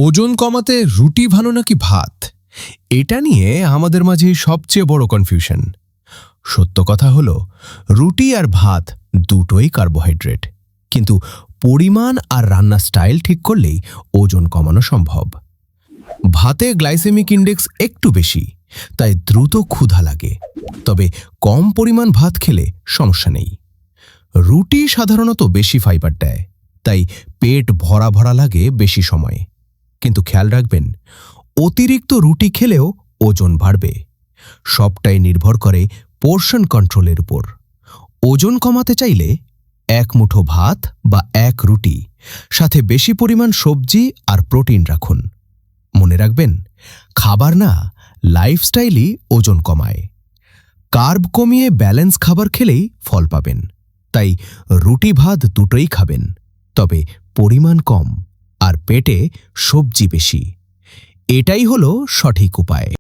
ওজন কমাতে রুটি ভালো নাকি ভাত, এটা নিয়ে আমাদের মাঝে সবচেয়ে বড় কনফিউশন। সত্য কথা হলো, রুটি আর ভাত দুটোই কার্বোহাইড্রেট, কিন্তু পরিমাণ আর রান্নার স্টাইল ঠিক করলেই ওজন কমানো সম্ভব। ভাতে গ্লাইসেমিক ইন্ডেক্স একটু বেশি, তাই দ্রুত ক্ষুধা লাগে, তবে কম পরিমাণ ভাত খেলে সমস্যা নেই। রুটি সাধারণত বেশি ফাইবার দেয়, তাই পেট ভরা ভরা লাগে বেশি সময়ে। কিন্তু খেয়াল রাখবেন, অতিরিক্ত রুটি খেলেও ওজন বাড়বে। সবটাই নির্ভর করে পোর্শন কন্ট্রোলের উপর। ওজন কমাতে চাইলে এক মুঠো ভাত বা এক রুটি, সাথে বেশি পরিমাণ সবজি আর প্রোটিন রাখুন। মনে রাখবেন, খাবার না, লাইফস্টাইলই ওজন কমায়। কার্ব কমিয়ে ব্যালেন্স খাবার খেলেই ফল পাবেন। তাই রুটি ভাত দুটোই খাবেন, তবে পরিমাণ কম আর পেটে সবজি বেশি। এটাই হলো সঠিক উপায়।